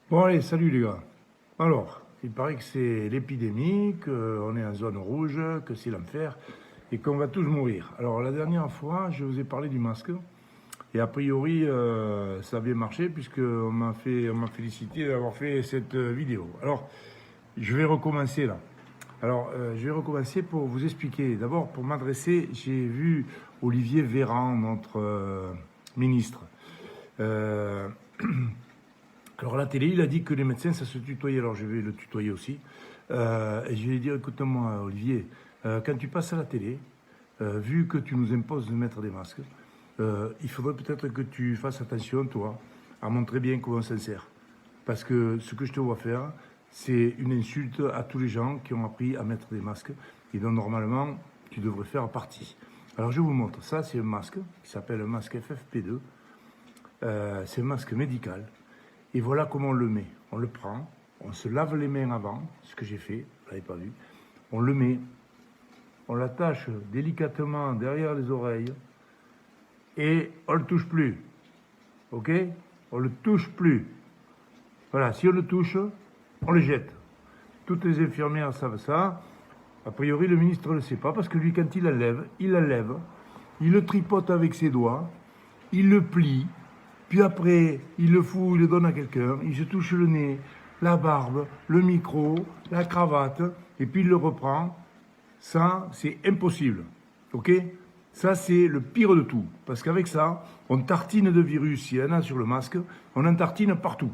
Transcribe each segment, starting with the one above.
Bon allez, salut les gars. Alors, il paraît que c'est l'épidémie, qu'on est en zone rouge, que c'est l'enfer et qu'on va tous mourir. Alors la dernière fois, je vous ai parlé du masque et a priori ça a bien marché puisqu'on m'a félicité d'avoir fait cette vidéo. Alors, je vais recommencer là. Alors, je vais recommencer pour vous expliquer. D'abord, pour m'adresser, j'ai vu Olivier Véran, notre ministre. Euh, Alors à la télé, il a dit que les médecins, ça se tutoyait. Alors je vais le tutoyer aussi. Et je vais lui dire, écoute-moi Olivier, quand tu passes à la télé, vu que tu nous imposes de mettre des masques, il faudrait peut-être que tu fasses attention, toi, à montrer bien comment on s'en sert. Parce que ce que je te vois faire, c'est une insulte à tous les gens qui ont appris à mettre des masques et dont normalement tu devrais faire partie. Alors je vous montre, ça c'est un masque qui s'appelle un masque FFP2. C'est un masque médical. Et voilà comment on le met. On le prend, on se lave les mains avant, ce que j'ai fait, vous l'avez pas vu. On le met, on l'attache délicatement derrière les oreilles et on le touche plus. Ok? On le touche plus. Voilà, si on le touche, on le jette. Toutes les infirmières savent ça. A priori, le ministre ne le sait pas parce que lui, quand il l'enlève, il le tripote avec ses doigts, il le plie. Puis après, il le fout, il le donne à quelqu'un, il se touche le nez, la barbe, le micro, la cravate, et puis il le reprend. Ça, c'est impossible. Ok? Ça, c'est le pire de tout. Parce qu'avec ça, on tartine de virus. S'il y en a sur le masque, on en tartine partout.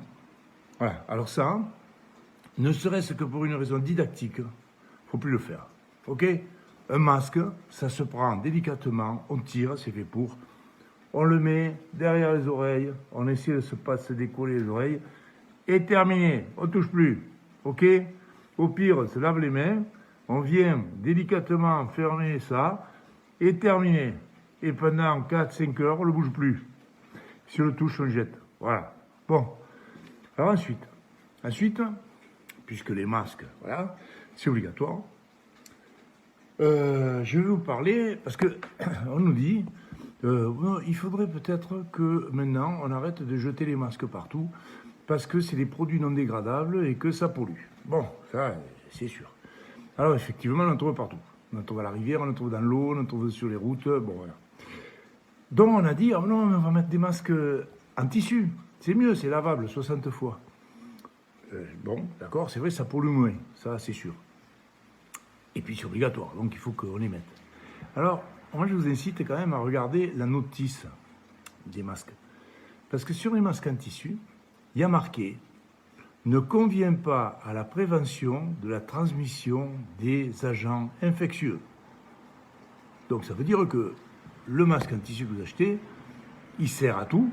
Voilà. Alors ça, ne serait-ce que pour une raison didactique, il ne faut plus le faire. Ok? Un masque, ça se prend délicatement, on tire, c'est fait pour. On le met derrière les oreilles, on essaie de se décoller les oreilles, et terminé, on ne touche plus, ok? Au pire, on se lave les mains, on vient délicatement fermer ça, et terminé. Et pendant 4-5 heures, on ne le bouge plus. Si on le touche, on le jette. Voilà. Bon. Alors ensuite, puisque les masques, voilà, c'est obligatoire, je vais vous parler, parce que on nous dit... il faudrait peut-être que maintenant on arrête de jeter les masques partout parce que c'est des produits non dégradables et que ça pollue. Bon, ça c'est sûr. Alors effectivement, on en trouve partout. On en trouve à la rivière, on en trouve dans l'eau, on en trouve sur les routes, bon voilà. Donc on a dit, oh non, on va mettre des masques en tissu. C'est mieux, c'est lavable 60 fois. Bon, d'accord, c'est vrai, ça pollue moins, ça c'est sûr. Et puis c'est obligatoire, donc il faut qu'on les mette. Alors, moi je vous incite quand même à regarder la notice des masques. Parce que sur les masques en tissu, il y a marqué « Ne convient pas à la prévention de la transmission des agents infectieux ». Donc ça veut dire que le masque en tissu que vous achetez, il sert à tout,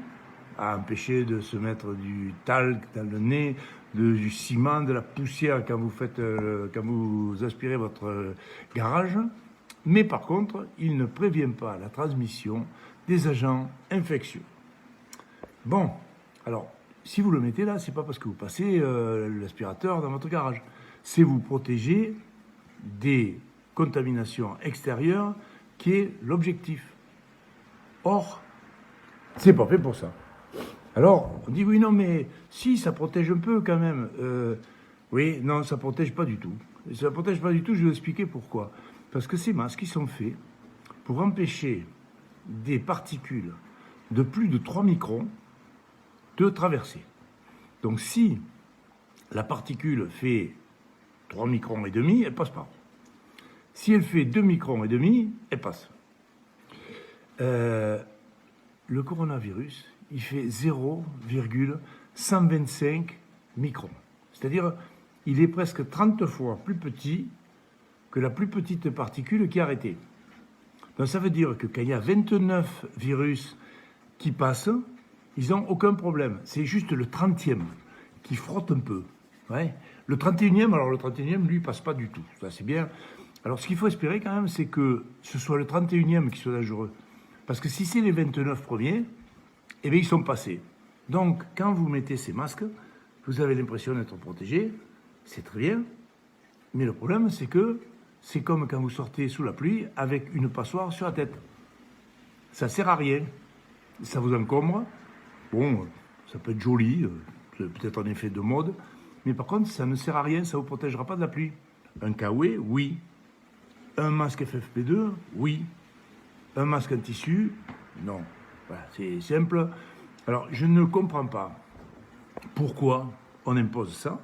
à empêcher de se mettre du talc dans le nez, du ciment, de la poussière quand vous aspirez votre garage. Mais par contre, il ne prévient pas la transmission des agents infectieux. Bon, alors, si vous le mettez là, c'est pas parce que vous passez l'aspirateur dans votre garage. C'est vous protéger des contaminations extérieures qui est l'objectif. Or, c'est pas fait pour ça. Alors, on dit oui, non, mais si, ça protège un peu quand même. Oui, non, ça protège pas du tout. Ça protège pas du tout, je vais vous expliquer pourquoi. Parce que ces masques, ils sont faits pour empêcher des particules de plus de 3 microns de traverser. Donc si la particule fait 3 microns et demi, elle passe pas. Si elle fait 2 microns et demi, elle passe. Le coronavirus, il fait 0,125 microns. C'est-à-dire, il est presque 30 fois plus petit que la plus petite particule qui est arrêtée. Donc ça veut dire que quand il y a 29 virus qui passent, ils n'ont aucun problème. C'est juste le 30e qui frotte un peu. Ouais. Le 31e, alors le 31e, lui, il passe pas du tout. Ça, c'est bien. Alors ce qu'il faut espérer quand même, c'est que ce soit le 31e qui soit dangereux. Parce que si c'est les 29 premiers, eh bien, ils sont passés. Donc, quand vous mettez ces masques, vous avez l'impression d'être protégé. C'est très bien. Mais le problème, c'est que c'est comme quand vous sortez sous la pluie avec une passoire sur la tête. Ça sert à rien. Ça vous encombre. Bon, ça peut être joli, peut-être un effet de mode, mais par contre, ça ne sert à rien, ça ne vous protégera pas de la pluie. Un KW, oui. Un masque FFP2, oui. Un masque en tissu, non. Voilà, c'est simple. Alors, je ne comprends pas pourquoi on impose ça,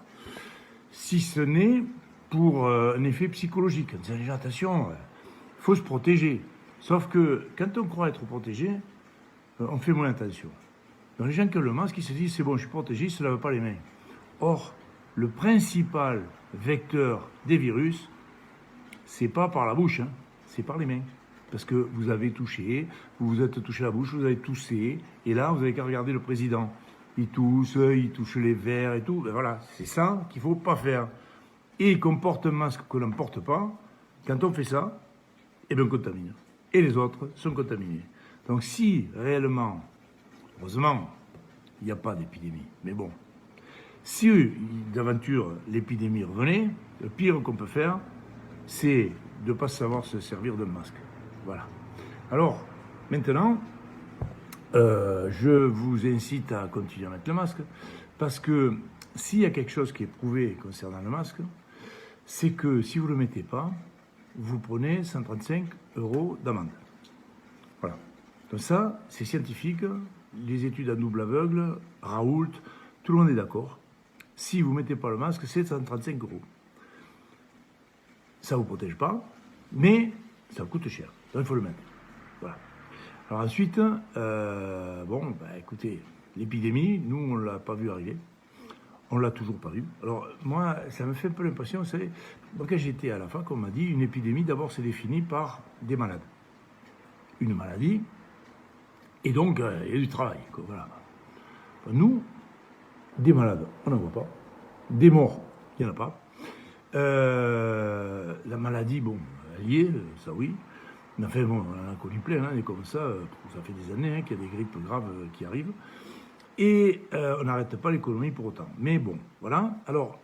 si ce n'est pour un effet psychologique. On dit déjà, attention, il faut se protéger. Sauf que quand on croit être protégé, on fait moins attention. Donc les gens qui ont le masque, ils se disent, c'est bon, je suis protégé, ils ne se lavent pas les mains. Or, le principal vecteur des virus, c'est pas par la bouche, hein, c'est par les mains. Parce que vous avez touché, vous vous êtes touché la bouche, vous avez toussé, et là, vous avez qu'à regarder le président. Il tousse, il touche les verres et tout. Ben voilà, c'est ça qu'il ne faut pas faire. Et il comporte un masque que l'on ne porte pas. Quand on fait ça, eh bien on contamine. Et les autres sont contaminés. Donc si réellement, heureusement, il n'y a pas d'épidémie, mais bon, si d'aventure l'épidémie revenait, le pire qu'on peut faire, c'est de ne pas savoir se servir d'un masque. Voilà. Alors, maintenant, je vous incite à continuer à mettre le masque, parce que s'il y a quelque chose qui est prouvé concernant le masque, c'est que si vous ne le mettez pas, vous prenez 135 € d'amende. Voilà. Donc ça, c'est scientifique, les études à double aveugle, Raoult, tout le monde est d'accord. Si vous ne mettez pas le masque, c'est 135 €. Ça ne vous protège pas, mais ça coûte cher. Donc il faut le mettre. Voilà. Alors ensuite, écoutez, l'épidémie, nous, on ne l'a pas vu arriver. On ne l'a toujours pas vu. Alors moi, ça me fait un peu l'impression, vous savez, moi, quand j'étais à la fac, on m'a dit, une épidémie, d'abord, c'est défini par des malades. Une maladie, et donc, il y a du travail. Quoi, voilà. Nous, des malades, on n'en voit pas. Des morts, il n'y en a pas. La maladie, bon, elle y est, ça oui. Mais enfin, bon, on en a connu plein, hein, et comme ça fait des années qu'il y a des grippes graves qui arrivent. Et on n'arrête pas l'économie pour autant. Mais bon, voilà. Alors,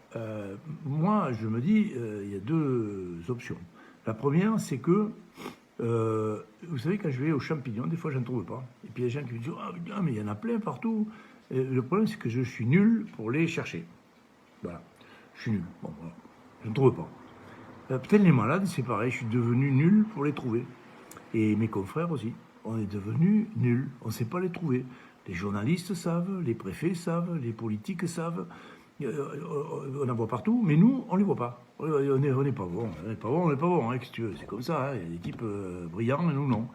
moi, je me dis, il y a deux options. La première, c'est que, vous savez, quand je vais aux champignons, des fois, je n'en trouve pas. Et puis, il y a des gens qui me disent, ah, putain, mais il y en a plein partout. Et le problème, c'est que je suis nul pour les chercher. Voilà. Je suis nul. Bon, voilà. Je ne trouve pas. Peut-être les malades, c'est pareil. Je suis devenu nul pour les trouver. Et mes confrères aussi. On est devenus nuls. On ne sait pas les trouver. Les journalistes savent, les préfets savent, les politiques savent. On en voit partout, mais nous, on ne les voit pas. On n'est pas bon. On n'est pas bon, hein, qu'est-ce que tu veux. C'est comme ça. Hein. Il y a des types brillants, et nous, non.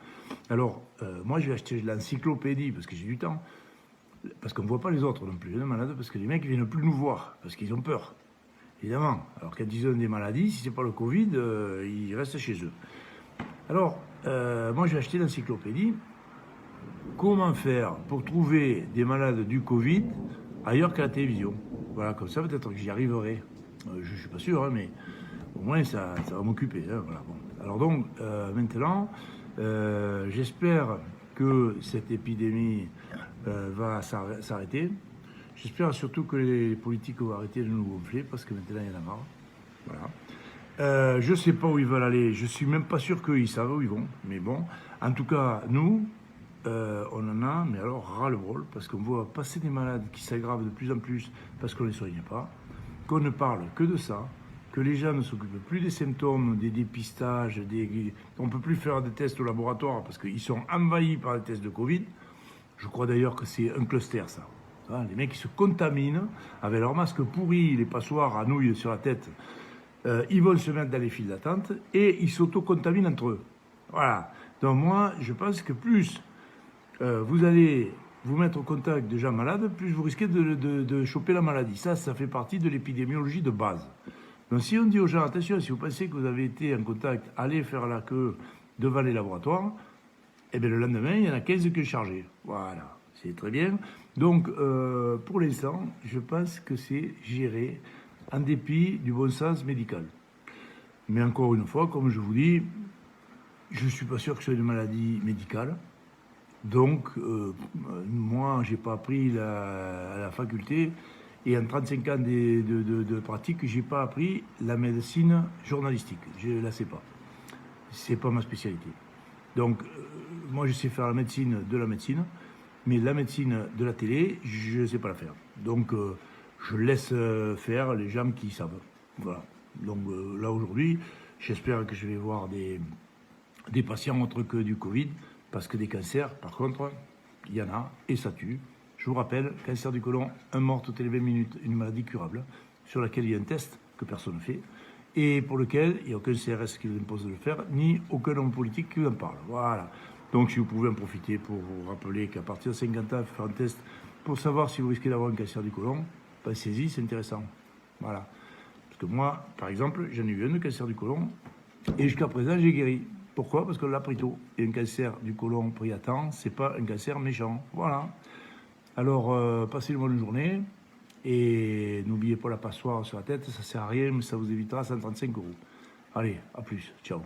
Alors, moi, je vais acheter l'encyclopédie parce que j'ai du temps. Parce qu'on ne voit pas les autres non plus, les malades, parce que les mecs ne viennent plus nous voir, parce qu'ils ont peur. Évidemment. Alors, quand ils ont des maladies, si ce n'est pas le Covid, ils restent chez eux. Alors, moi, j'ai acheté l'encyclopédie. Comment faire pour trouver des malades du Covid ailleurs qu'à la télévision? Voilà, comme ça, peut-être que j'y arriverai. Je ne suis pas sûr, hein, mais au moins, ça va m'occuper. Hein, voilà, bon. Alors donc, maintenant, j'espère que cette épidémie va s'arrêter. J'espère surtout que les politiques vont arrêter de nous gonfler, parce que maintenant, il y en a marre. Voilà. Je ne sais pas où ils veulent aller. Je ne suis même pas sûr qu'ils savent où ils vont. Mais bon, en tout cas, nous, on en a, mais alors ras-le-bol, parce qu'on voit passer des malades qui s'aggravent de plus en plus parce qu'on ne les soigne pas, qu'on ne parle que de ça, que les gens ne s'occupent plus des symptômes, des dépistages, on ne peut plus faire des tests au laboratoire parce qu'ils sont envahis par les tests de Covid. Je crois d'ailleurs que c'est un cluster, ça. Les mecs qui se contaminent avec leurs masques pourris, les passoires à nouilles sur la tête, ils vont se mettre dans les files d'attente et ils s'auto-contaminent entre eux. Voilà. Donc moi, je pense que plus vous allez vous mettre au contact de gens malades, plus vous risquez de choper la maladie. Ça fait partie de l'épidémiologie de base. Donc si on dit aux gens, attention, si vous pensez que vous avez été en contact, allez faire la queue devant les laboratoires, et bien le lendemain, il y en a 15 qui sont chargés. Voilà, c'est très bien. Donc, pour l'instant, je pense que c'est géré en dépit du bon sens médical. Mais encore une fois, comme je vous dis, je ne suis pas sûr que ce soit une maladie médicale. Donc, moi, je n'ai pas appris à la faculté, et en 35 ans de pratique, je n'ai pas appris la médecine journalistique. Je ne la sais pas. Ce n'est pas ma spécialité. Donc, moi, je sais faire la médecine, mais la médecine de la télé, je ne sais pas la faire. Donc, je laisse faire les gens qui savent. Voilà. Donc là aujourd'hui, j'espère que je vais voir des patients autres que du Covid, parce que des cancers, par contre, il y en a et ça tue. Je vous rappelle, cancer du côlon, un mort toutes les 20 minutes, une maladie curable, sur laquelle il y a un test que personne ne fait, et pour lequel il n'y a aucun CRS qui vous impose de le faire, ni aucun homme politique qui en parle. Voilà. Donc si vous pouvez en profiter pour vous rappeler qu'à partir de 50 ans, il faut faire un test pour savoir si vous risquez d'avoir un cancer du côlon, pensez-y, c'est intéressant. Voilà. Parce que moi, par exemple, j'en ai eu un de cancer du côlon, et jusqu'à présent, j'ai guéri. Pourquoi? Parce qu'on l'a pris tôt. Et un cancer du côlon pris à temps, c'est pas un cancer méchant. Voilà. Alors, passez une bonne journée. Et n'oubliez pas la passoire sur la tête, ça sert à rien, mais ça vous évitera 135 euros. Allez, à plus. Ciao.